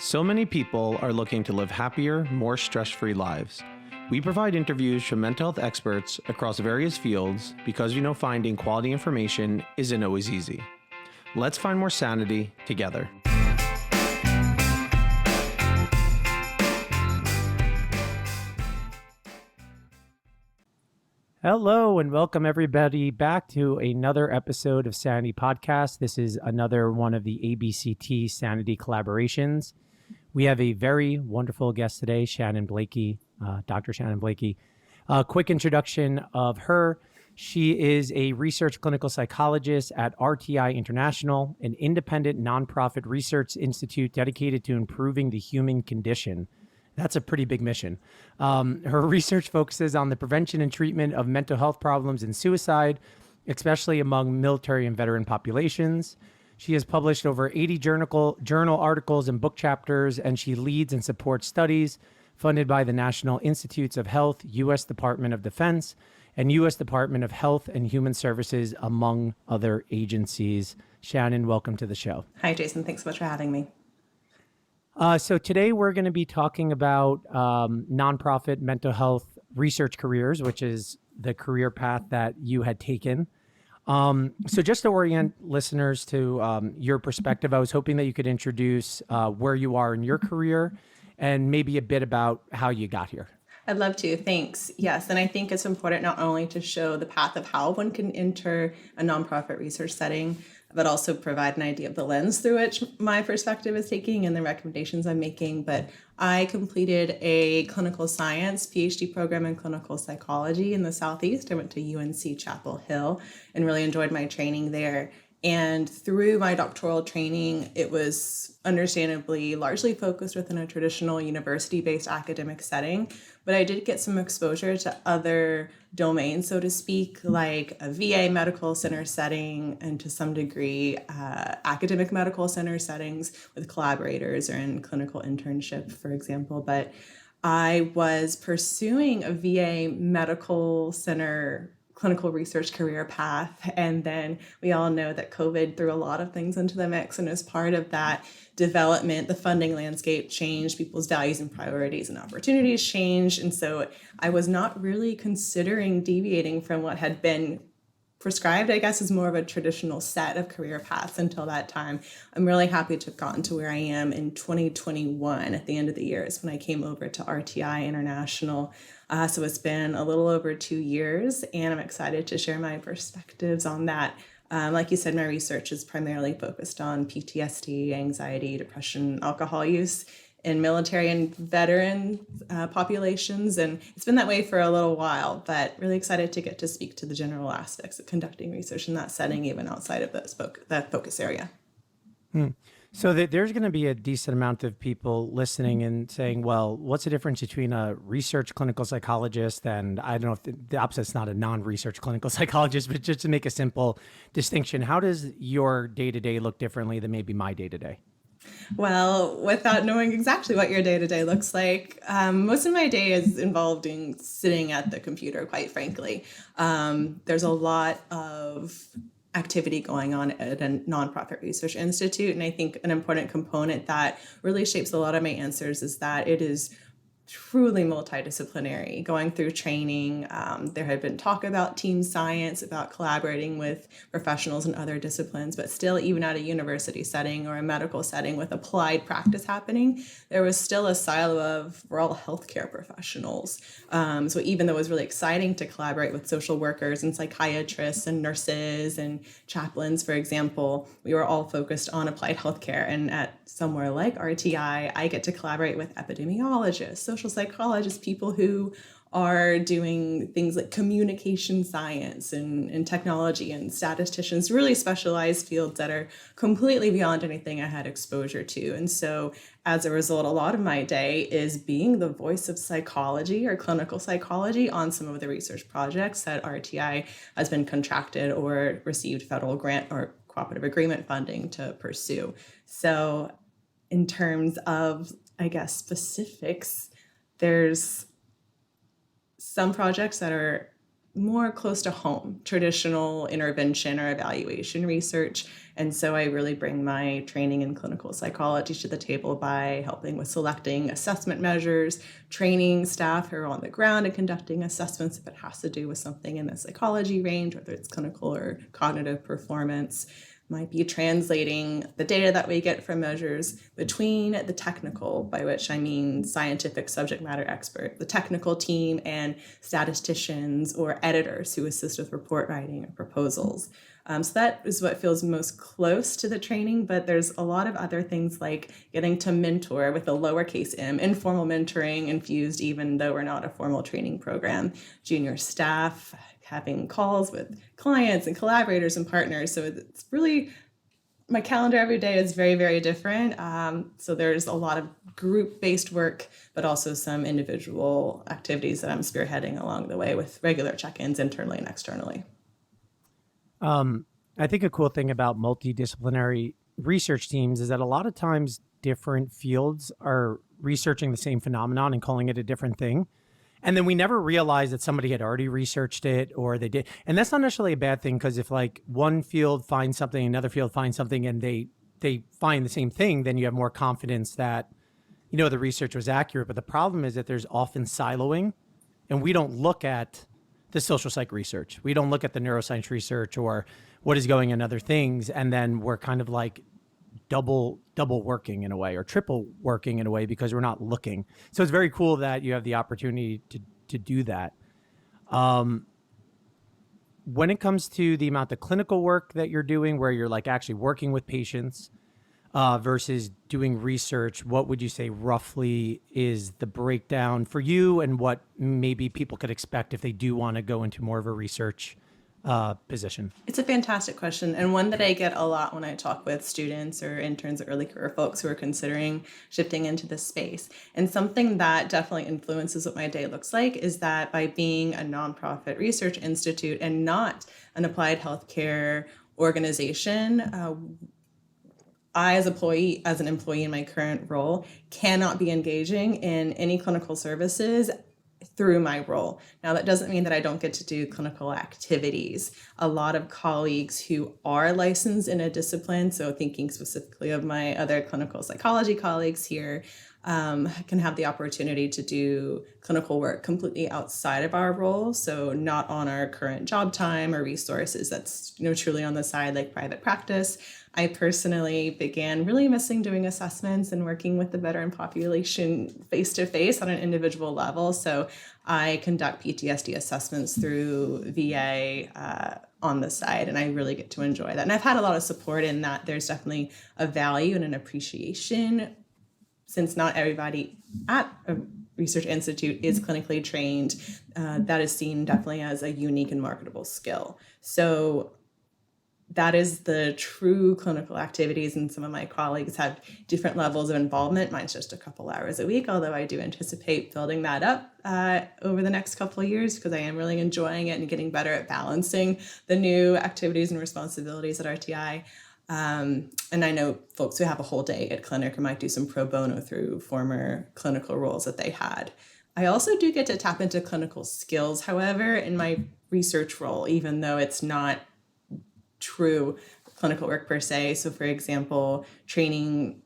So many people are looking to live happier, more stress-free lives. We provide interviews from mental health experts across various fields because we know finding quality information isn't always easy. Let's find more sanity together. Hello and welcome everybody back to another episode of Sanity Podcast. This is another one of the ABCT Sanity collaborations. We have a very wonderful guest today, Shannon Blakey, Dr. Shannon Blakey. A quick introduction of her. She is a research clinical psychologist at RTI International, an independent nonprofit research institute dedicated to improving the human condition. That's a pretty big mission. Her research focuses on the prevention and treatment of mental health problems and suicide, especially among military and veteran populations. She has published over 80 journal articles and book chapters, and she leads and supports studies funded by the National Institutes of Health, U.S. Department of Defense, and U.S. Department of Health and Human Services, among other agencies. Shannon, welcome to the show. Hi, Jason. Thanks so much for having me. So today we're going to be talking about nonprofit mental health research careers, which is the career path that you had taken. So just to orient listeners to your perspective, I was hoping that you could introduce where you are in your career and maybe a bit about how you got here. I'd love to. Thanks. Yes. And I think it's important not only to show the path of how one can enter a nonprofit research setting, but also provide an idea of the lens through which my perspective is taking and the recommendations I'm making. But I completed a clinical science PhD program in clinical psychology in the Southeast. I went to UNC Chapel Hill and really enjoyed my training there. And through my doctoral training, it was understandably largely focused within a traditional university-based academic setting. But I did get some exposure to other domains, so to speak, like a VA medical center setting and to some degree academic medical center settings with collaborators or in clinical internship, for example. But I was pursuing a VA medical center clinical research career path. And then we all know that COVID threw a lot of things into the mix. And as part of that development, the funding landscape changed, people's values and priorities and opportunities changed. And so I was not really considering deviating from what had been prescribed, I guess, is more of a traditional set of career paths until that time. I'm really happy to have gotten to where I am in 2021 at the end of the year is when I came over to RTI International. So it's been a little over 2 years, and I'm excited to share my perspectives on that. Like you said, my research is primarily focused on PTSD, anxiety, depression, alcohol use in military and veteran populations. And it's been that way for a little while, but really excited to get to speak to the general aspects of conducting research in that setting, even outside of that focus area. So there's going to be a decent amount of people listening and saying, well, what's the difference between a research clinical psychologist and, I don't know if the opposite's not a non-research clinical psychologist, but just to make a simple distinction, how does your day-to-day look differently than maybe my day-to-day? Well, without knowing exactly what your day-to-day looks like, most of my day is involved in sitting at the computer, quite frankly. There's a lot of activity going on at a nonprofit research institute. And I think an important component that really shapes a lot of my answers is that it is truly multidisciplinary. Going through training, there had been talk about team science, about collaborating with professionals in other disciplines, but still, even at a university setting or a medical setting with applied practice happening, there was still a silo of we're all healthcare professionals. So even though it was really exciting to collaborate with social workers and psychiatrists and nurses and chaplains, for example, we were all focused on applied healthcare. And at somewhere like RTI, I get to collaborate with epidemiologists, social psychologists, people who are doing things like communication science and technology and statisticians, really specialized fields that are completely beyond anything I had exposure to. And so as a result, a lot of my day is being the voice of psychology or clinical psychology on some of the research projects that RTI has been contracted or received federal grant or cooperative agreement funding to pursue. So in terms of, I guess, specifics, there's some projects that are more close to home, traditional intervention or evaluation research. And so I really bring my training in clinical psychology to the table by helping with selecting assessment measures, training staff who are on the ground and conducting assessments if it has to do with something in the psychology range, whether it's clinical or cognitive performance. Might be translating the data that we get from measures between the technical, by which I mean scientific subject matter expert, the technical team, and statisticians or editors who assist with report writing or proposals. So that is what feels most close to the training, but there's a lot of other things like getting to mentor with a lowercase m, informal mentoring infused even though we're not a formal training program, junior staff, having calls with clients and collaborators and partners. So it's really, my calendar every day is very, very different. So there's a lot of group-based work, but also some individual activities that I'm spearheading along the way with regular check-ins internally and externally. I think a cool thing about multidisciplinary research teams is that a lot of times different fields are researching the same phenomenon and calling it a different thing. And then we never realized that somebody had already researched it or they did. And that's not necessarily a bad thing, because if like one field finds something, another field finds something, and they find the same thing, then you have more confidence that, you know, the research was accurate. But the problem is that there's often siloing, and we don't look at the social psych research. We don't look at the neuroscience research or what is going in other things. And then we're kind of like double working in a way, or triple working in a way, because we're not looking. So it's very cool that you have the opportunity to do that. When it comes to the amount of clinical work that you're doing, where you're like actually working with patients versus doing research, what would you say roughly is the breakdown for you, and what maybe people could expect if they do want to go into more of a research position? It's a fantastic question, and one that I get a lot when I talk with students or interns or early career folks who are considering shifting into this space. And something that definitely influences what my day looks like is that by being a nonprofit research institute and not an applied healthcare organization, I, as an employee in my current role, cannot be engaging in any clinical services through my role. Now, that doesn't mean that I don't get to do clinical activities. A lot of colleagues who are licensed in a discipline, so thinking specifically of my other clinical psychology colleagues here, can have the opportunity to do clinical work completely outside of our role. So not on our current job time or resources. That's, you know, truly on the side, like private practice. I personally began really missing doing assessments and working with the veteran population face-to-face on an individual level. So I conduct PTSD assessments through VA on the side, and I really get to enjoy that. And I've had a lot of support in that. There's definitely a value and an appreciation, since not everybody at a research institute is clinically trained, that is seen definitely as a unique and marketable skill. So that is the true clinical activities, and some of my colleagues have different levels of involvement. Mine's just a couple hours a week, although I do anticipate building that up over the next couple of years, because I am really enjoying it and getting better at balancing the new activities and responsibilities at RTI. And I know folks who have a whole day at clinic or might do some pro bono through former clinical roles that they had. I also do get to tap into clinical skills, however, in my research role, even though it's not true clinical work per se. So for example, training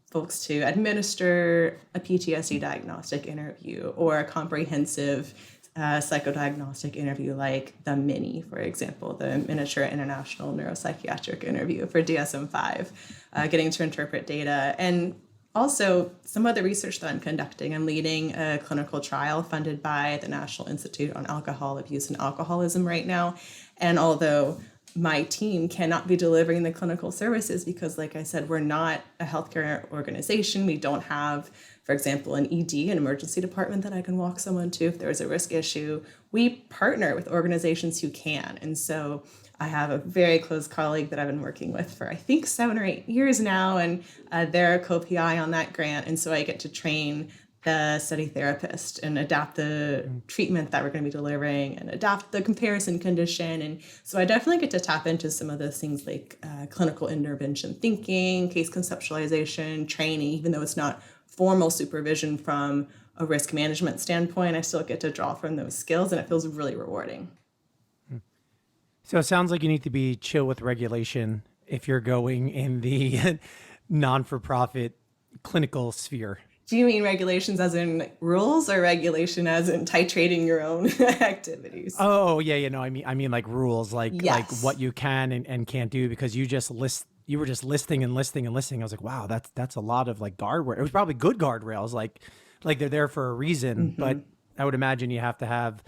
folks to administer a PTSD diagnostic interview or a comprehensive psychodiagnostic interview like the MINI, for example, the Miniature International Neuropsychiatric Interview for DSM-5, getting to interpret data. And also some of the research that I'm conducting. I'm leading a clinical trial funded by the National Institute on Alcohol Abuse and Alcoholism right now. And although my team cannot be delivering the clinical services because, like I said, we're not a healthcare organization. We don't have, for example, an ED, an emergency department that I can walk someone to if there's a risk issue. We partner with organizations who can. And so I have a very close colleague that I've been working with for, I think, 7 or 8 years now, and they're a co-PI on that grant. And so I get to train the study therapist and adapt the treatment that we're going to be delivering and adapt the comparison condition. And so I definitely get to tap into some of those things like clinical intervention thinking, case conceptualization, training, even though it's not formal supervision from a risk management standpoint. I still get to draw from those skills, and it feels really rewarding. So it sounds like you need to be chill with regulation if you're going in the non-for-profit clinical sphere. Do you mean regulations as in rules or regulation as in titrating your own activities? Oh yeah, no, I mean like rules, like Yes. what you can and can't do because you were just listing and listing and listing. I was like, wow, that's a lot of like guardrail. It was probably good guardrails, like they're there for a reason. But Hmm. I would imagine you have to have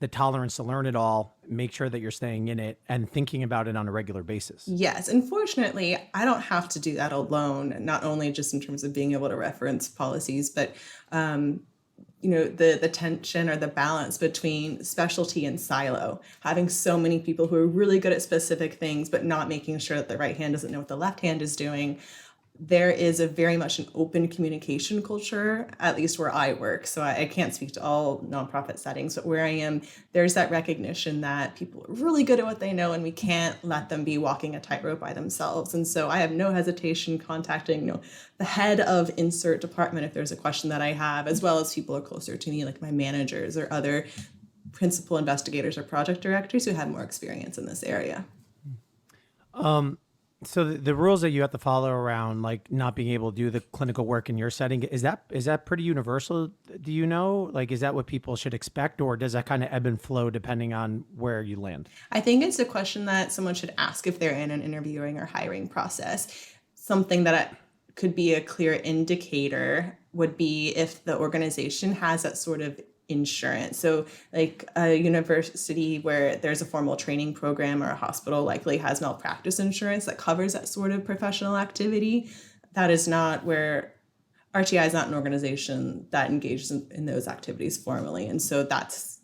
the tolerance to learn it all, make sure that you're staying in it and thinking about it on a regular basis. Yes, unfortunately, I don't have to do that alone, not only just in terms of being able to reference policies, but um, the tension or the balance between specialty and silo, having so many people who are really good at specific things, but not making sure that the right hand doesn't know what the left hand is doing. There is a very much an open communication culture, at least where I work. So I can't speak to all nonprofit settings, but where I am, there's that recognition that people are really good at what they know and we can't let them be walking a tightrope by themselves. And so I have no hesitation contacting, the head of insert department if there's a question that I have, as well as people who are closer to me, like my managers or other principal investigators or project directors who have more experience in this area. So the rules that you have to follow around like not being able to do the clinical work in your setting, is that pretty universal? Do you know? Like, is that what people should expect, or does that kind of ebb and flow depending on where you land? I think it's a question that someone should ask if they're in an interviewing or hiring process. Something that could be a clear indicator would be if the organization has that sort of insurance. So, like a university where there's a formal training program or a hospital likely has malpractice insurance that covers that sort of professional activity. That is not where RTI is not an organization that engages in those activities formally. And so that's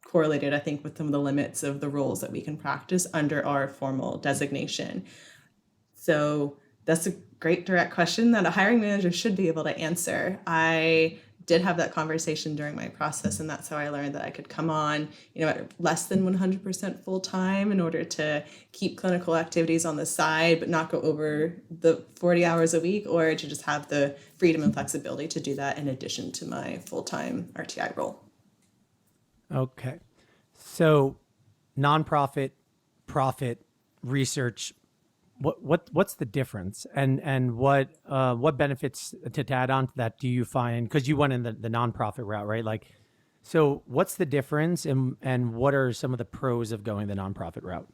correlated, I think, with some of the limits of the roles that we can practice under our formal designation. So that's a great direct question that a hiring manager should be able to answer. I did have that conversation during my process, and that's how I learned that I could come on, at less than 100% full time in order to keep clinical activities on the side, but not go over the 40 hours a week, or to just have the freedom and flexibility to do that in addition to my full time RTI role. Okay. So nonprofit, profit, research, what's the difference, and what benefits to add on to that do you find, because you went in the nonprofit route, right? Like, so what's the difference, and what are some of the pros of going the nonprofit route?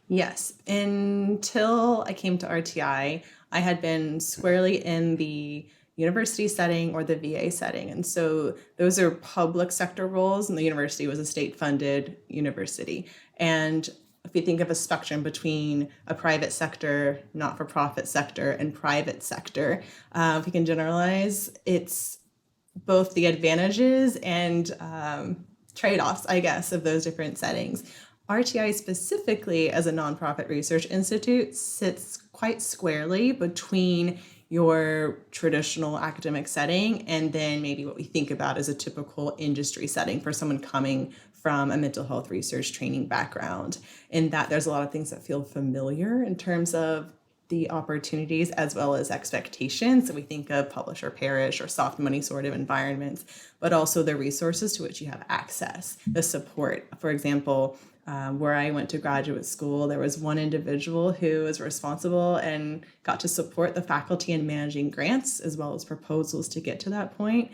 Yes. Until I came to RTI, I had been squarely in the university setting or the VA setting. And so those are public sector roles, and the university was a state funded university. And if you think of a spectrum between a private sector, not for profit sector, and private sector, if we can generalize, it's both the advantages and trade offs, I guess, of those different settings. RTI specifically, as a nonprofit research institute, sits quite squarely between your traditional academic setting and then maybe what we think about as a typical industry setting for someone coming from a mental health research training background. In that, there's a lot of things that feel familiar in terms of the opportunities as well as expectations. So we think of publish or perish or soft money sort of environments, but also the resources to which you have access, the support. For example, where I went to graduate school, there was one individual who was responsible and got to support the faculty in managing grants as well as proposals to get to that point.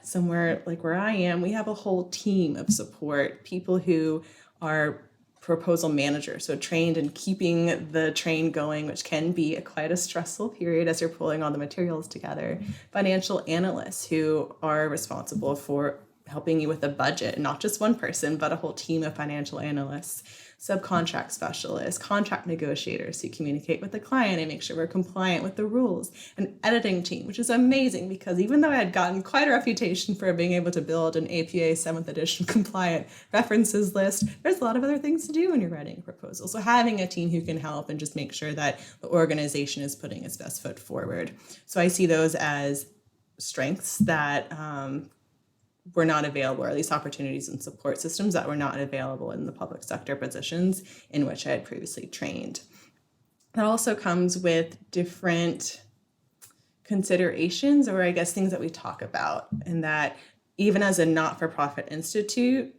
Somewhere like where I am, we have a whole team of support, people who are proposal manager, so trained in keeping the train going, which can be quite a stressful period as you're pulling all the materials together. Financial analysts who are responsible for helping you with a budget, not just one person, but a whole team of financial analysts. Subcontract specialists, contract negotiators who communicate with the client and make sure we're compliant with the rules, an editing team, which is amazing because even though I had gotten quite a reputation for being able to build an APA 7th edition compliant references list, there's a lot of other things to do when you're writing a proposal. So having a team who can help and just make sure that the organization is putting its best foot forward. So I see those as strengths that were not available, or at least opportunities and support systems that were not available in the public sector positions in which I had previously trained. That also comes with different considerations, or I guess things that we talk about, and that even as a not-for-profit institute,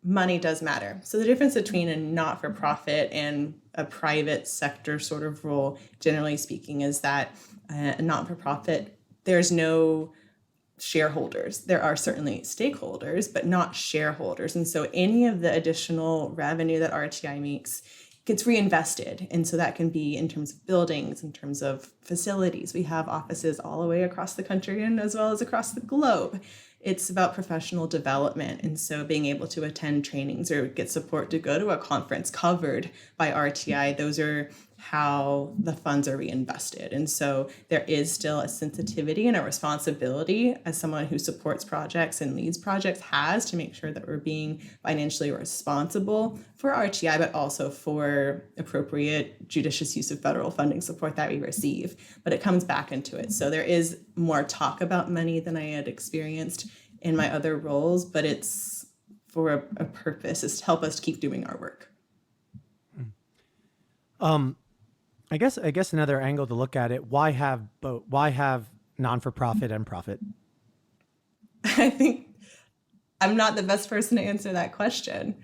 money does matter. So the difference between a not-for-profit and a private sector sort of role, generally speaking, is that a not-for-profit, there's no shareholders. There are certainly stakeholders, but not shareholders. And so any of the additional revenue that RTI makes gets reinvested. And so that can be in terms of buildings, in terms of facilities. We have offices all the way across the country and as well as across the globe. It's about professional development. And so being able to attend trainings or get support to go to a conference covered by RTI, those are how the funds are reinvested. And so there is still a sensitivity and a responsibility as someone who supports projects and leads projects has to make sure that we're being financially responsible for RTI, but also for appropriate judicious use of federal funding support that we receive. But it comes back into it. So there is more talk about money than I had experienced in my other roles, but it's for a purpose, is to help us keep doing our work. I guess another angle to look at it, why have both? Why have non-for-profit and profit? I think I'm not the best person to answer that question.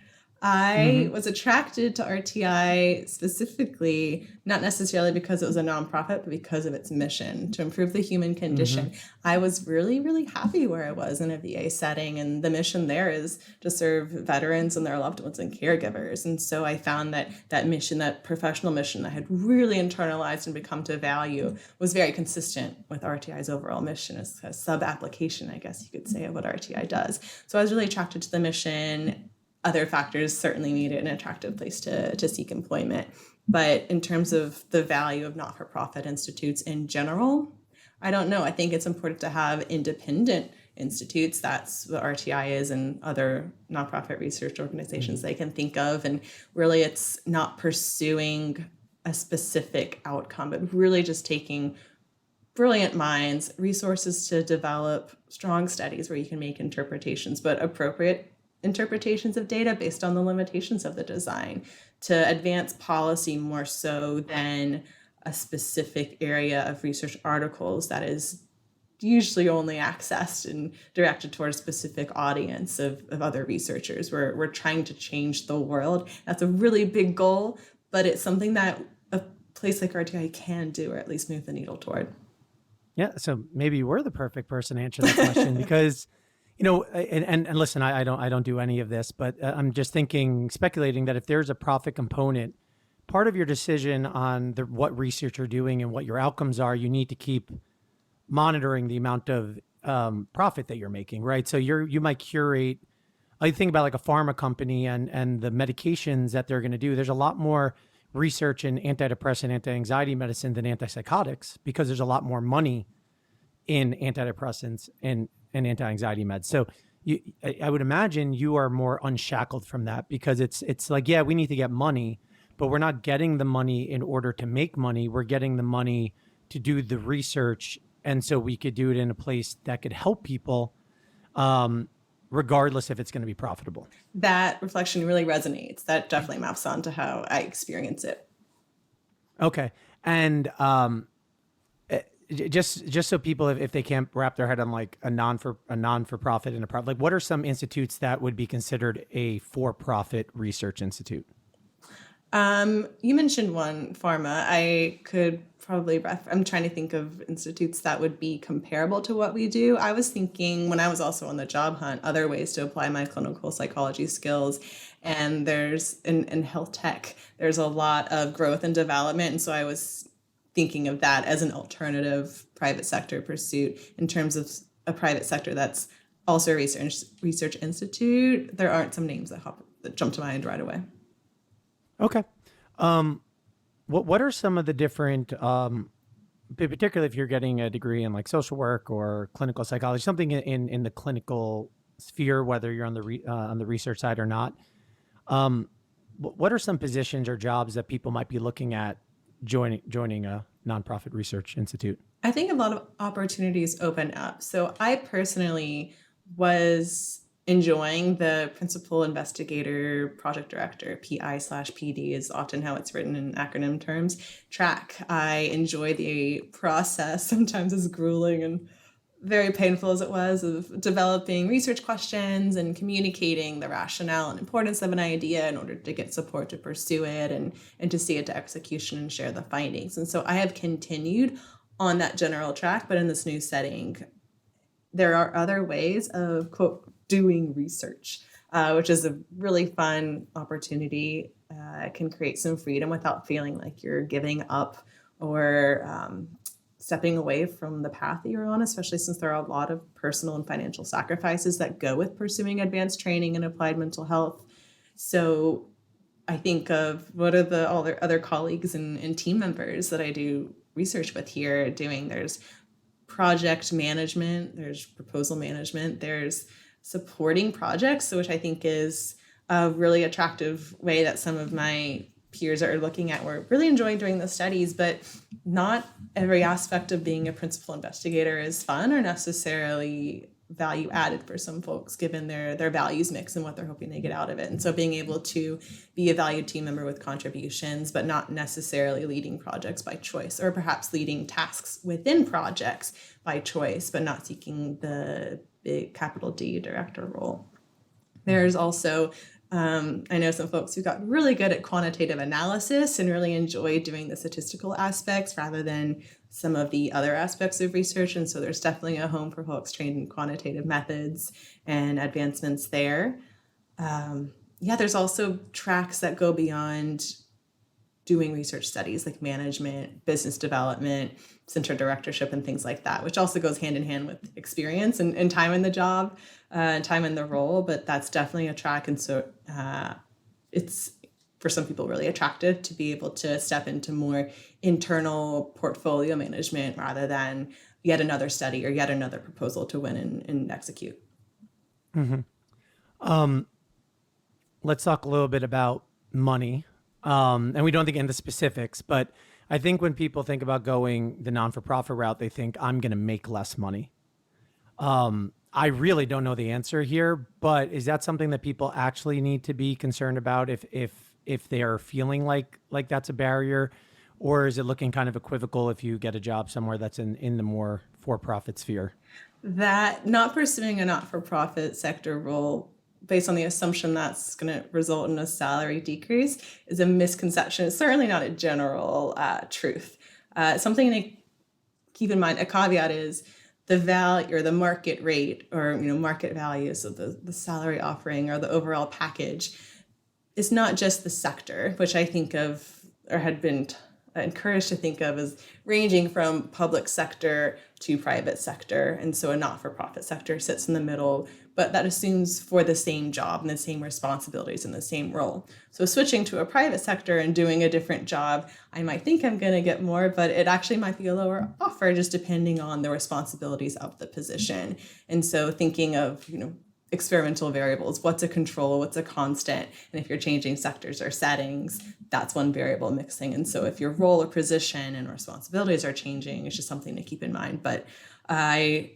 I was attracted to RTI specifically, not necessarily because it was a nonprofit, but because of its mission to improve the human condition. I was really, really happy where I was in a VA setting, and the mission there is to serve veterans and their loved ones and caregivers. And so I found that mission, that professional mission I had really internalized and become to value, was very consistent with RTI's overall mission as a sub-application, I guess you could say, of what RTI does. So I was really attracted to the mission. Other factors certainly made it an attractive place to seek employment. But in terms of the value of not-for-profit institutes in general, I don't know. I think it's important to have independent institutes. That's what RTI is and other nonprofit research organizations they can think of. And really, it's not pursuing a specific outcome, but really just taking brilliant minds, resources to develop strong studies where you can make interpretations, but appropriate interpretations of data based on the limitations of the design, to advance policy more so than a specific area of research articles that is usually only accessed and directed towards a specific audience of other researchers. We're trying to change the world. That's a really big goal, but it's something that a place like RTI can do, or at least move the needle toward. Yeah, so maybe we're the perfect person to answer that question because, and listen, I don't do any of this, but I'm just speculating that if there's a profit component, part of your decision on what research you're doing and what your outcomes are, you need to keep monitoring the amount of profit that you're making, right? So you might curate. I think about like a pharma company and the medications that they're going to do. There's a lot more research in antidepressant, anti-anxiety medicine than antipsychotics because there's a lot more money in antidepressants and anti-anxiety meds. So I would imagine you are more unshackled from that because it's like, yeah, we need to get money, but we're not getting the money in order to make money. We're getting the money to do the research. And so we could do it in a place that could help people, regardless if it's going to be profitable. That reflection really resonates. That definitely maps onto how I experience it. Okay. And just so people, if they can't wrap their head on like a non-for-profit and a profit, like what are some institutes that would be considered a for-profit research institute? You mentioned one, pharma. I could probably, I'm trying to think of institutes that would be comparable to what we do. I was thinking when I was also on the job hunt, other ways to apply my clinical psychology skills. And there's in health tech, there's a lot of growth and development. And so I was thinking of that as an alternative private sector pursuit. In terms of a private sector that's also a research institute, there aren't some names that jump to mind right away. Okay. What are some of the different, particularly if you're getting a degree in like social work or clinical psychology, something in the clinical sphere, whether you're on the research side or not, what are some positions or jobs that people might be looking at joining a nonprofit research institute? I think a lot of opportunities open up. So I personally was enjoying the principal investigator, project director, PI/PD is often how it's written in acronym terms, track. I enjoy the process. Sometimes it's grueling and very painful as it was, of developing research questions and communicating the rationale and importance of an idea in order to get support to pursue it and to see it to execution and share the findings. And so I have continued on that general track, but in this new setting, there are other ways of, quote, doing research, which is a really fun opportunity. It can create some freedom without feeling like you're giving up or stepping away from the path that you're on, especially since there are a lot of personal and financial sacrifices that go with pursuing advanced training in applied mental health. So I think of what are all the other colleagues and team members that I do research with here doing. There's project management, there's proposal management, there's supporting projects, which I think is a really attractive way that some of my peers are looking at. We're really enjoying doing the studies, but not every aspect of being a principal investigator is fun or necessarily value added for some folks, given their values mix and what they're hoping they get out of it. And so being able to be a valued team member with contributions, but not necessarily leading projects by choice, or perhaps leading tasks within projects by choice, but not seeking the big capital D director role. There's also I know some folks who got really good at quantitative analysis and really enjoy doing the statistical aspects rather than some of the other aspects of research. And so there's definitely a home for folks trained in quantitative methods and advancements there. There's also tracks that go beyond doing research studies like management, business development, center directorship, and things like that, which also goes hand in hand with experience and time in the job, time in the role. But that's definitely a track. And so it's, for some people, really attractive to be able to step into more internal portfolio management rather than yet another study or yet another proposal to win and execute. Mm-hmm. Let's talk a little bit about money. And we don't have to get into specifics, but I think when people think about going the non-for-profit route, they think I'm going to make less money. I really don't know the answer here, but is that something that people actually need to be concerned about if they are feeling like that's a barrier, or is it looking kind of equivocal if you get a job somewhere that's in the more for-profit sphere? That not pursuing a not-for-profit sector role based on the assumption that's going to result in a salary decrease is a misconception. It's certainly not a general truth. Something to keep in mind, a caveat is the value or the market rate or market value, so the salary offering or the overall package. It's not just the sector, which I think of or had been encouraged to think of as ranging from public sector to private sector. And so a not-for-profit sector sits in the middle, but that assumes for the same job and the same responsibilities in the same role. So switching to a private sector and doing a different job, I might think I'm going to get more, but it actually might be a lower offer just depending on the responsibilities of the position. And so thinking of, experimental variables, what's a control, what's a constant, and if you're changing sectors or settings, that's one variable mixing. And so if your role or position and responsibilities are changing, it's just something to keep in mind. But I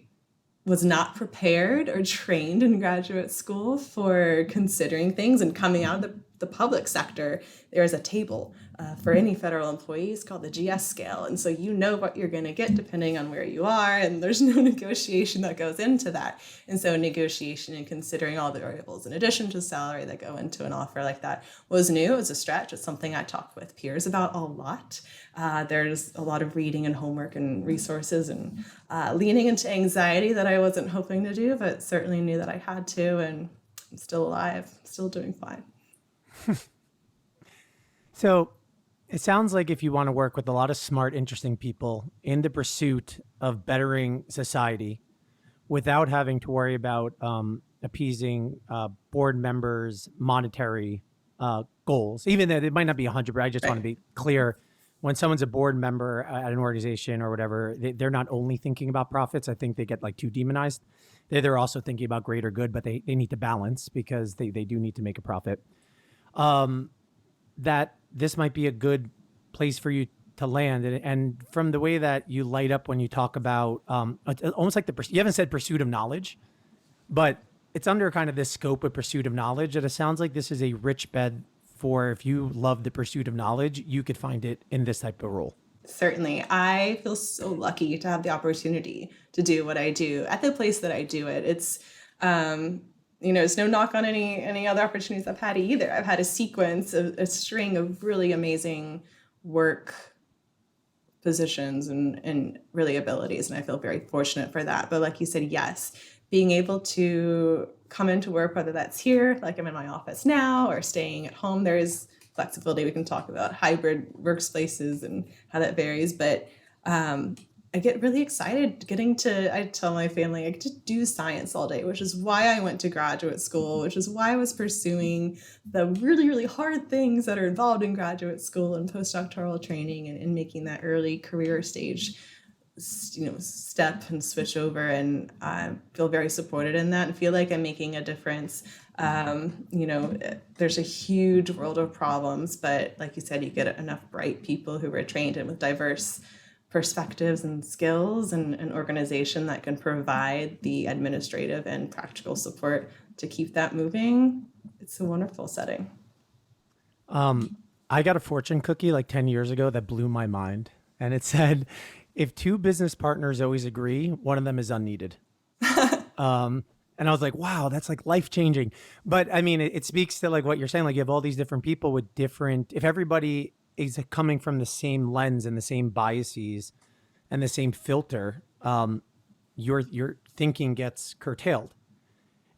was not prepared or trained in graduate school for considering things, and coming out of the public sector, there is a table for any federal employees called the GS scale. And so what you're going to get depending on where you are, and there's no negotiation that goes into that. And so negotiation and considering all the variables in addition to salary that go into an offer like that was new. It was a stretch. It's something I talk with peers about a lot. There's a lot of reading and homework and resources and leaning into anxiety that I wasn't hoping to do, but certainly knew that I had to, and I'm still alive, still doing fine. So it sounds like if you want to work with a lot of smart, interesting people in the pursuit of bettering society without having to worry about appeasing board members' monetary goals, even though it might not be 100, but I just want to be clear. When someone's a board member at an organization or whatever, they're not only thinking about profits. I think they get too demonized. They're also thinking about greater good, but they need to balance because they do need to make a profit. That this might be a good place for you to land. And from the way that you light up when you talk about almost like you haven't said pursuit of knowledge, but it's under kind of this scope of pursuit of knowledge that it sounds like this is a rich bed for, if you love the pursuit of knowledge, you could find it in this type of role. Certainly. I feel so lucky to have the opportunity to do what I do at the place that I do it. Um, it's no knock on any other opportunities I've had either. I've had a string of really amazing work positions and really abilities, and I feel very fortunate for that. But like you said, yes, being able to come into work, whether that's here, like I'm in my office now, or staying at home, there is flexibility. We can talk about hybrid workspaces and how that varies, but I get really excited I tell my family I get to do science all day, which is why I went to graduate school, which is why I was pursuing the really, really hard things that are involved in graduate school and postdoctoral training, and making that early career stage, step and switch over. And I feel very supported in that and feel like I'm making a difference. There's a huge world of problems, but like you said, you get enough bright people who are trained and with diverse perspectives and skills, and an organization that can provide the administrative and practical support to keep that moving. It's a wonderful setting. I got a fortune cookie like 10 years ago that blew my mind. And it said, if two business partners always agree, one of them is unneeded. And I was like, wow, that's like life changing. But I mean, it speaks to like what you're saying, like you have all these different people with different, if everybody is coming from the same lens and the same biases and the same filter, your thinking gets curtailed.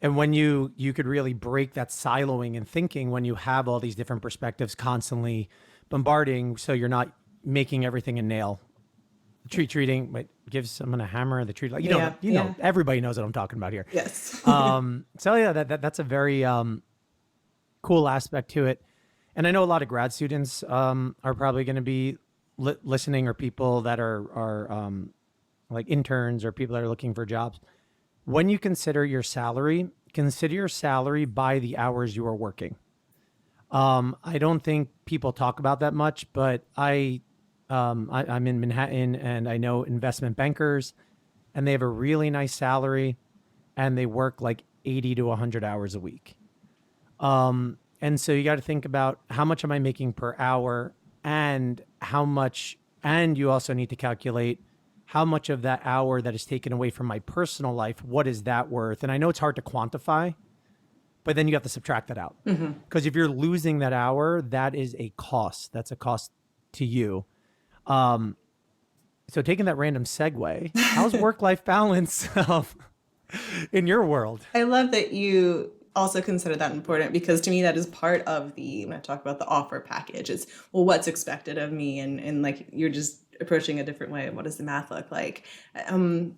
And when you could really break that siloing and thinking when you have all these different perspectives constantly bombarding, so you're not making everything a nail. Treating, but give someone a hammer, the treat, like you know, everybody knows what I'm talking about here. Yes. So yeah, that's a very cool aspect to it. And I know a lot of grad students are probably going to be listening, or people that are like interns or people that are looking for jobs. When you consider your salary by the hours you are working. I don't think people talk about that much, but I'm in Manhattan, and I know investment bankers, and they have a really nice salary, and they work like 80 to 100 hours a week. And so you got to think about how much am I making per hour, and you also need to calculate how much of that hour that is taken away from my personal life, what is that worth? And I know it's hard to quantify, but then you have to subtract that out. Because if you're losing that hour, that is a cost. That's a cost to you. So taking that random segue, how's work-life balance in your world? I love that you also consider that important, because to me that is part of when I talk about the offer package, it's, well, what's expected of me, and like you're just approaching a different way. What does the math look like?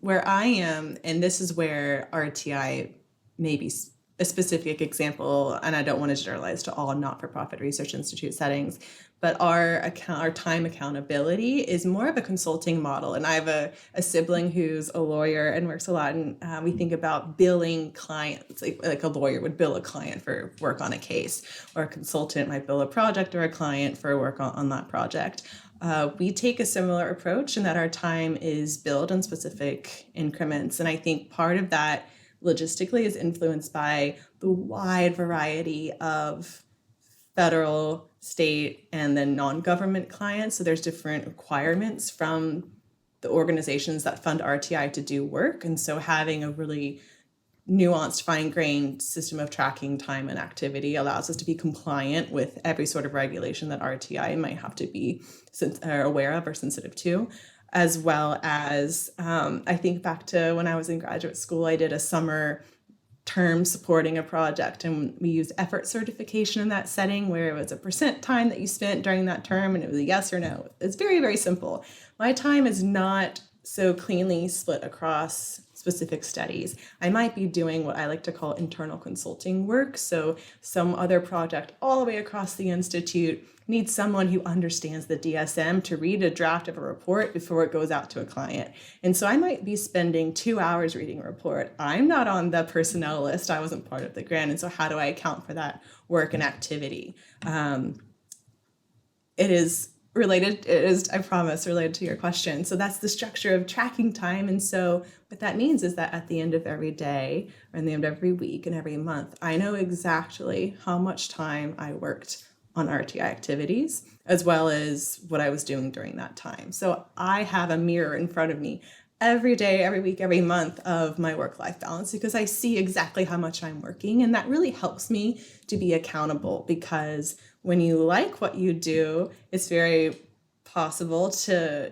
Where I am, and this is where RTI may be a specific example, and I don't want to generalize to all not-for-profit research institute settings, but our time accountability is more of a consulting model. And I have a sibling who's a lawyer and works a lot, and we think about billing clients, like a lawyer would bill a client for work on a case, or a consultant might bill a project or a client for work on that project. We take a similar approach in that our time is billed in specific increments. And I think part of that logistically is influenced by the wide variety of federal, state, and then non-government clients. So there's different requirements from the organizations that fund RTI to do work. And so having a really nuanced, fine-grained system of tracking time and activity allows us to be compliant with every sort of regulation that RTI might have to be aware of or sensitive to, as well as I think back to when I was in graduate school, I did a summer term supporting a project, and we used effort certification in that setting, where it was a percent time that you spent during that term, and it was a yes or no. It's very, very simple. My time is not so cleanly split across specific studies. I might be doing what I like to call internal consulting work. So some other project all the way across the institute needs someone who understands the DSM to read a draft of a report before it goes out to a client. And so I might be spending 2 hours reading a report. I'm not on the personnel list. I wasn't part of the grant. And so how do I account for that work and activity? It is related, it is, I promise, related to your question. So that's the structure of tracking time. And so what that means is that at the end of every day, or in the end of every week and every month, I know exactly how much time I worked on RTI activities, as well as what I was doing during that time. So I have a mirror in front of me every day, every week, every month of my work-life balance because I see exactly how much I'm working. And that really helps me to be accountable because when you like what you do, it's very possible to,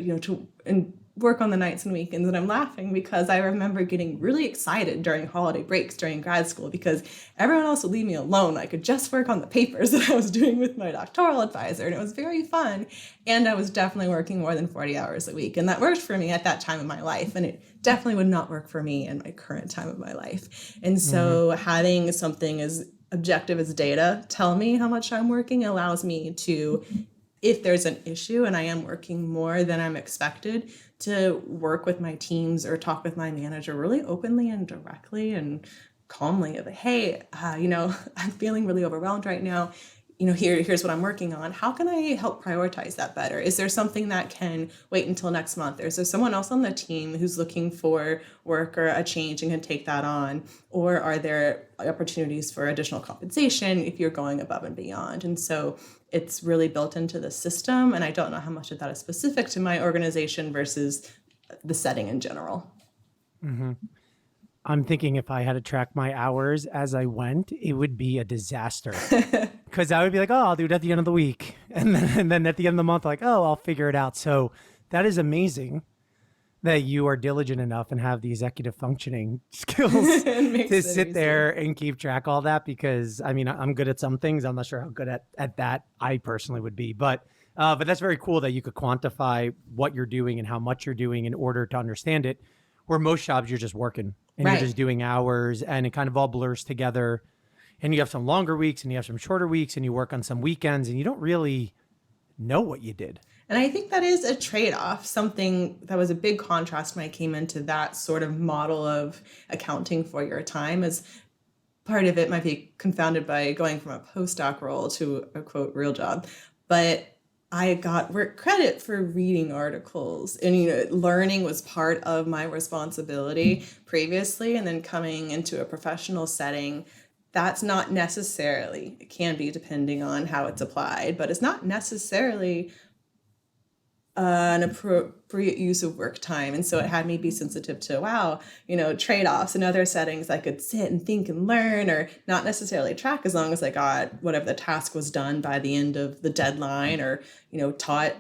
and work on the nights and weekends. And I'm laughing because I remember getting really excited during holiday breaks during grad school because everyone else would leave me alone. I could just work on the papers that I was doing with my doctoral advisor, and it was very fun. And I was definitely working more than 40 hours a week, and that worked for me at that time of my life, and it definitely would not work for me in my current time of my life. And so having something as objective as data tell me how much I'm working allows me to, if there's an issue and I am working more than I'm expected, to work with my teams or talk with my manager really openly and directly and calmly of, hey, I'm feeling really overwhelmed right now. Here's what I'm working on. How can I help prioritize that better? Is there something that can wait until next month? Or is there someone else on the team who's looking for work or a change and can take that on? Or are there opportunities for additional compensation if you're going above and beyond? And so it's really built into the system. And I don't know how much of that is specific to my organization versus the setting in general. I'm thinking if I had to track my hours as I went, it would be a disaster. Because I would be like, oh, I'll do it at the end of the week. And then at the end of the month, like, oh, I'll figure it out. So that is amazing that you are diligent enough and have the executive functioning skills to sit there and keep track of all that. Because I mean, I'm good at some things. I'm not sure how good at that I personally would be. But that's very cool that you could quantify what you're doing and how much you're doing in order to understand it. Where most jobs, you're just working and Right. you're just doing hours and it kind of all blurs together. And you have some longer weeks and you have some shorter weeks and you work on some weekends and you don't really know what you did. And I think that is a trade-off, something that was a big contrast when I came into that sort of model of accounting for your time, as part of it might be confounded by going from a postdoc role to a quote real job. But I got work credit for reading articles, and learning was part of my responsibility previously, and then coming into a professional setting, that's not necessarily, it can be depending on how it's applied, but it's not necessarily an appropriate use of work time. And so it had me be sensitive to, wow, trade-offs. In other settings, I could sit and think and learn or not necessarily track as long as I got whatever the task was done by the end of the deadline or, taught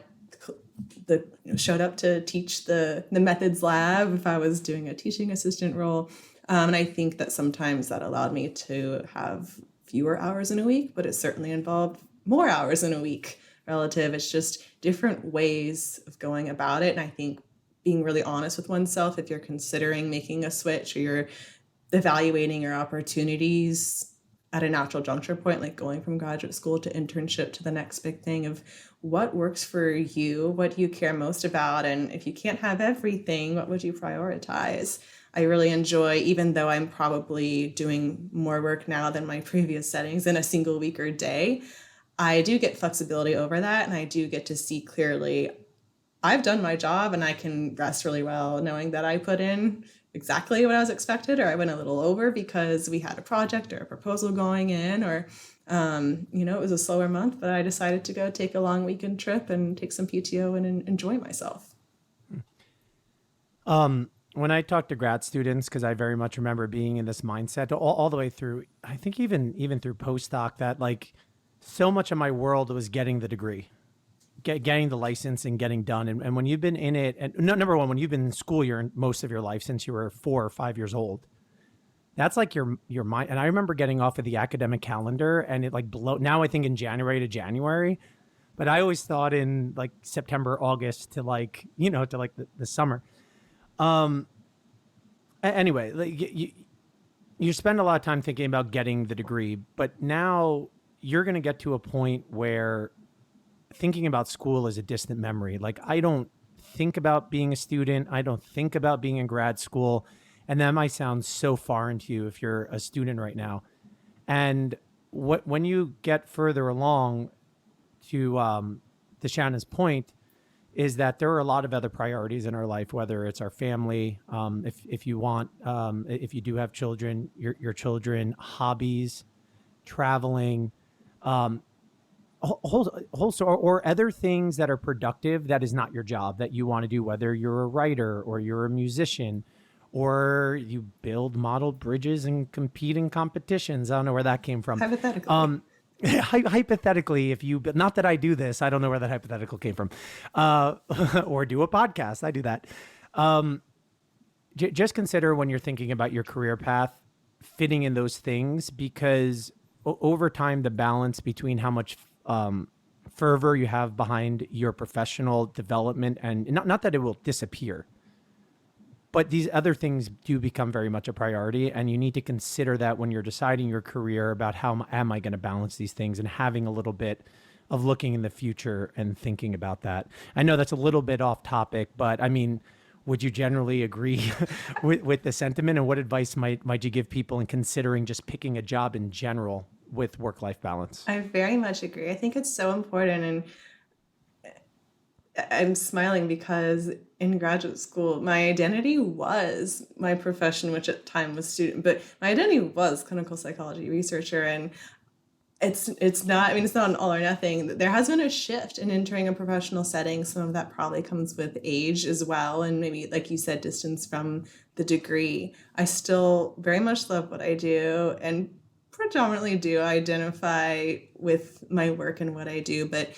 showed up to teach the methods lab if I was doing a teaching assistant role. And I think that sometimes that allowed me to have fewer hours in a week, but it certainly involved more hours in a week relative. It's just different ways of going about it. And I think being really honest with oneself, if you're considering making a switch or you're evaluating your opportunities at a natural juncture point, like going from graduate school to internship to the next big thing, of what works for you, what do you care most about? And if you can't have everything, what would you prioritize? I really enjoy, even though I'm probably doing more work now than my previous settings in a single week or day, I do get flexibility over that, and I do get to see clearly I've done my job and I can rest really well knowing that I put in exactly what I was expected, or I went a little over because we had a project or a proposal going in, or it was a slower month, but I decided to go take a long weekend trip and take some PTO and enjoy myself. When I talk to grad students, because I very much remember being in this mindset all the way through, I think even through postdoc, that like so much of my world was getting the degree, getting the license and getting done. And when you've been in it, and number one, when you've been in school most of your life since you were 4 or 5 years old, that's like your mind. And I remember getting off of the academic calendar and it like now I think in January to January, but I always thought in like September, August to like, to like the summer. Anyway, like you spend a lot of time thinking about getting the degree, but now you're going to get to a point where thinking about school is a distant memory. Like I don't think about being a student. I don't think about being in grad school. And that might sound so foreign to you if you're a student right now. And when you get further along, to Shannon's point, is that there are a lot of other priorities in our life, whether it's our family, if you want, if you do have children, your children, hobbies, traveling. or other things that are productive that is not your job that you want to do, whether you're a writer or you're a musician or you build model bridges and compete in competitions. I don't know where that came from. Hypothetically. Hypothetically, if you, but not that I do this, I don't know where that hypothetical came from, or do a podcast. I do that. Just consider when you're thinking about your career path, fitting in those things, because over time, the balance between how much fervor you have behind your professional development, and not that it will disappear, but these other things do become very much a priority, and you need to consider that when you're deciding your career about how am I going to balance these things, and having a little bit of looking in the future and thinking about that. I know that's a little bit off topic, but I mean, would you generally agree with the sentiment, and what advice might you give people in considering just picking a job in general with work-life balance? I very much agree. I think it's so important. And I'm smiling because in graduate school, my identity was my profession, which at the time was student, but my identity was clinical psychology researcher. And it's not, I mean, it's not an all or nothing. There has been a shift in entering a professional setting. Some of that probably comes with age as well. And maybe, like you said, distance from the degree. I still very much love what I do and predominantly do identify with my work and what I do, but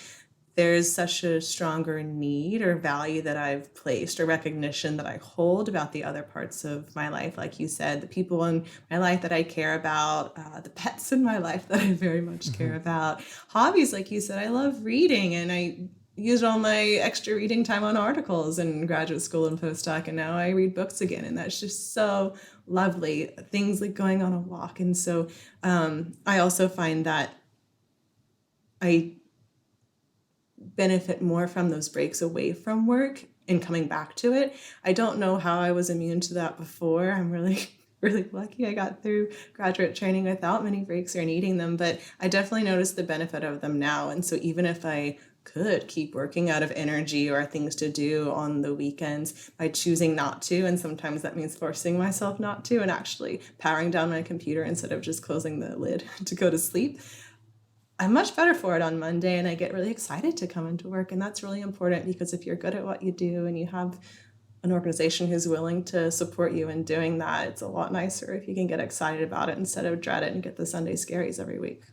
there's such a stronger need or value that I've placed, or recognition that I hold about the other parts of my life. Like you said, the people in my life that I care about, the pets in my life that I very much care about, hobbies, like you said, I love reading, and I used all my extra reading time on articles in graduate school and postdoc, and now I read books again, and that's just so lovely. Things like going on a walk. And so I also find that I benefit more from those breaks away from work and coming back to it. I don't know how I was immune to that before. I'm really lucky I got through graduate training without many breaks or needing them, but I definitely notice the benefit of them now. And so even if I could keep working out of energy or things to do on the weekends, by choosing not to, and sometimes that means forcing myself not to, and actually powering down my computer instead of just closing the lid to go to sleep, I'm much better for it on Monday, and I get really excited to come into work. And that's really important, because if you're good at what you do and you have an organization who's willing to support you in doing that, it's a lot nicer if you can get excited about it instead of dread it and get the Sunday scaries every week.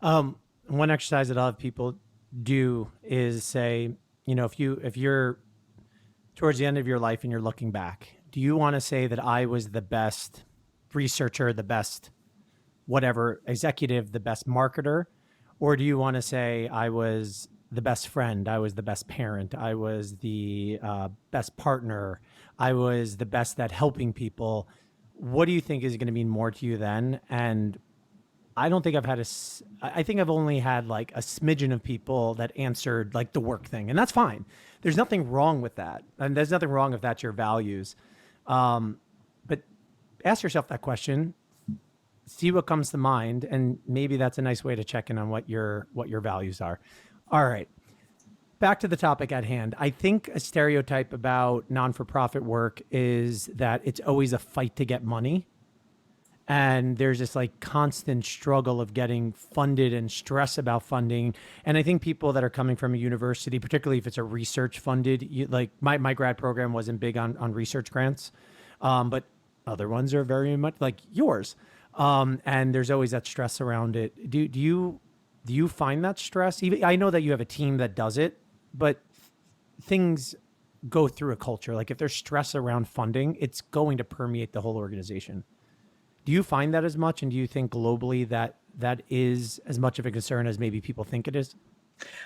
One exercise that a lot of people do is say, if you're towards the end of your life and you're looking back, do you want to say that I was the best researcher, the best whatever executive, the best marketer? Or do you want to say I was the best friend, I was the best parent, I was the best partner, I was the best at helping people? What do you think is going to mean more to you then? And I don't think I think I've only had like a smidgen of people that answered like the work thing, and that's fine. There's nothing wrong with that. And there's nothing wrong if that's your values. But ask yourself that question, see what comes to mind, and maybe that's a nice way to check in on what your values are. All right. Back to the topic at hand. I think a stereotype about non-for-profit work is that it's always a fight to get money. And there's this like constant struggle of getting funded and stress about funding. And I think people that are coming from a university, particularly if it's a research funded, like my grad program wasn't big on research grants, but other ones are very much like yours. And there's always that stress around it. Do you find that stress? Even I know that you have a team that does it, but things go through a culture. Like if there's stress around funding, it's going to permeate the whole organization. Do you find that as much? And do you think globally that is as much of a concern as maybe people think it is?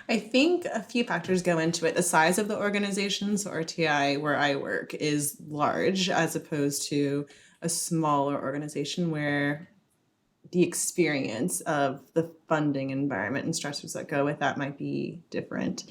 I think a few factors go into it. The size of the organization, so RTI, where I work, is large as opposed to a smaller organization where the experience of the funding environment and stressors that go with that might be different.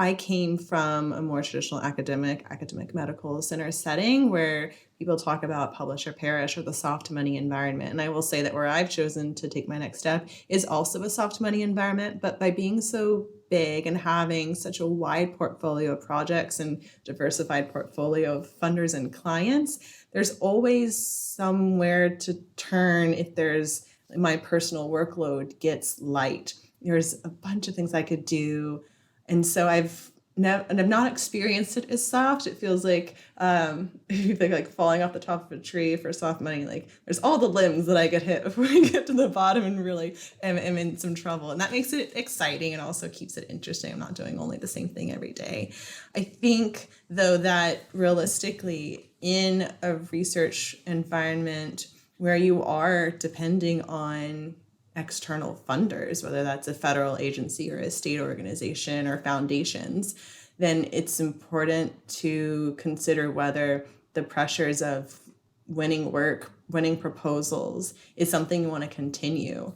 I came from a more traditional academic medical center setting where people talk about publish or perish, or the soft money environment. And I will say that where I've chosen to take my next step is also a soft money environment, but by being so big and having such a wide portfolio of projects and diversified portfolio of funders and clients, there's always somewhere to turn if there's my personal workload gets light. There's a bunch of things I could do. And so I've not experienced it as soft. It feels like if you think like falling off the top of a tree for soft money, like there's all the limbs that I get hit before I get to the bottom and really am in some trouble. And that makes it exciting and also keeps it interesting. I'm not doing only the same thing every day. I think, though, that realistically in a research environment where you are depending on external funders, whether that's a federal agency or a state organization or foundations, then it's important to consider whether the pressures of winning work, winning proposals is something you want to continue.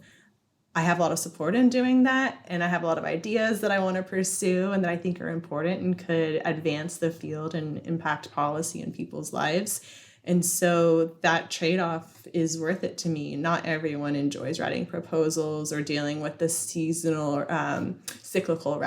I have a lot of support in doing that, and I have a lot of ideas that I want to pursue and that I think are important and could advance the field and impact policy in people's lives. And so that trade-off is worth it to me. Not everyone enjoys writing proposals or dealing with the seasonal or cyclical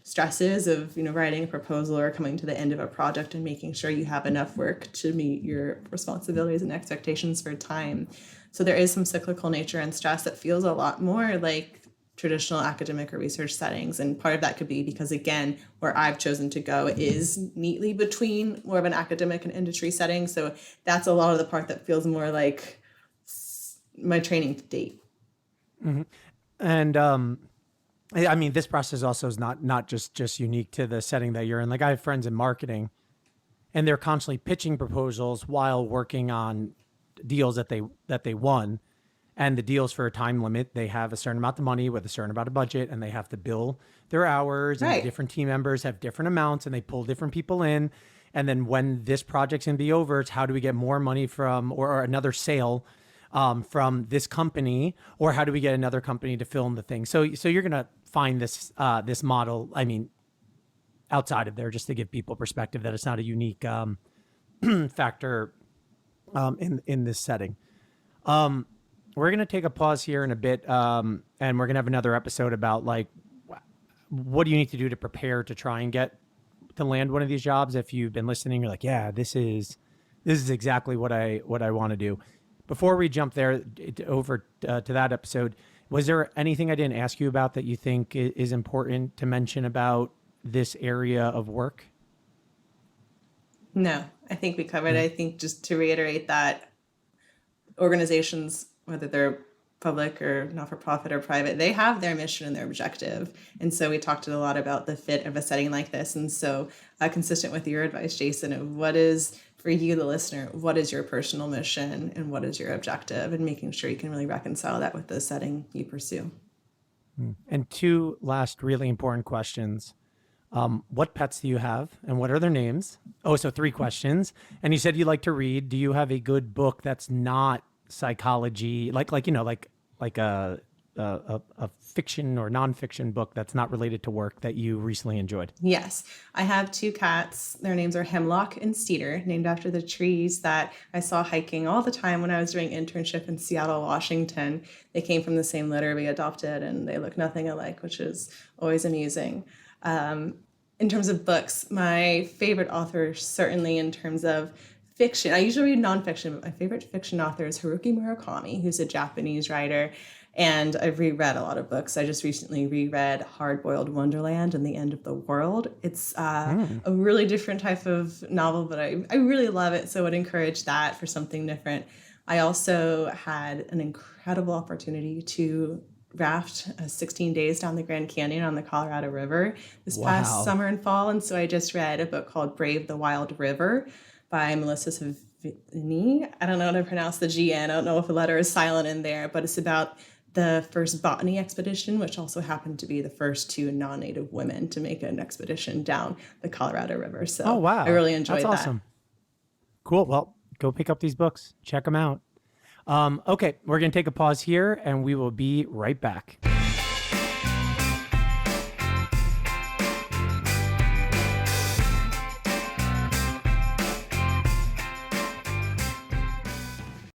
stresses of writing a proposal or coming to the end of a project and making sure you have enough work to meet your responsibilities and expectations for time. So there is some cyclical nature and stress that feels a lot more like traditional academic or research settings. And part of that could be because, again, where I've chosen to go is neatly between more of an academic and industry setting. So that's a lot of the part that feels more like my training to date. Mm-hmm. And I mean, this process also is not just unique to the setting that you're in. Like I have friends in marketing and they're constantly pitching proposals while working on deals that they won. And the deals for a time limit, they have a certain amount of money with a certain amount of budget, and they have to bill their hours. And Right. the different team members have different amounts, and they pull different people in. And then when this project's gonna be over, it's how do we get more money from or another sale from this company, or how do we get another company to film the thing? So you're gonna find this this model. I mean, outside of there, just to give people perspective that it's not a unique factor in this setting. We're going to take a pause here in a bit, and we're going to have another episode about like, what do you need to do to prepare to try and get to land one of these jobs? If you've been listening, you're like, yeah, this is exactly what I want to do. Before we jump there over to that episode, was there anything I didn't ask you about that you think is important to mention about this area of work? No, I think we covered it. I think just to reiterate that organizations, whether they're public or not-for-profit or private, they have their mission and their objective. And so we talked a lot about the fit of a setting like this. And so consistent with your advice, Jason, of what is, for you, the listener, what is your personal mission and what is your objective, and making sure you can really reconcile that with the setting you pursue. And two last really important questions. What pets do you have and what are their names? Oh, so three questions. And you said you like to read. Do you have a good book that's not psychology, like a fiction or nonfiction book that's not related to work that you recently enjoyed? Yes, I have two cats. Their names are Hemlock and Cedar, named after the trees that I saw hiking all the time when I was doing internship in Seattle, Washington. They came from the same litter we adopted, and they look nothing alike, which is always amusing. In terms of books, my favorite author, certainly in terms of fiction, I usually read nonfiction, but my favorite fiction author is Haruki Murakami, who's a Japanese writer. And I've reread a lot of books. I just recently reread Hard-Boiled Wonderland and the End of the World. It's a really different type of novel, but I really love it. So I would encourage that for something different. I also had an incredible opportunity to raft 16 days down the Grand Canyon on the Colorado River this past summer and fall. And so I just read a book called Brave the Wild River by Melissa Savini. I don't know how to pronounce the GN. I don't know if a letter is silent in there, but it's about the first botany expedition, which also happened to be the first two non-native women to make an expedition down the Colorado River. So I really enjoyed that. That's awesome. Cool. Well, go pick up these books. Check them out. Okay, we're going to take a pause here and we will be right back.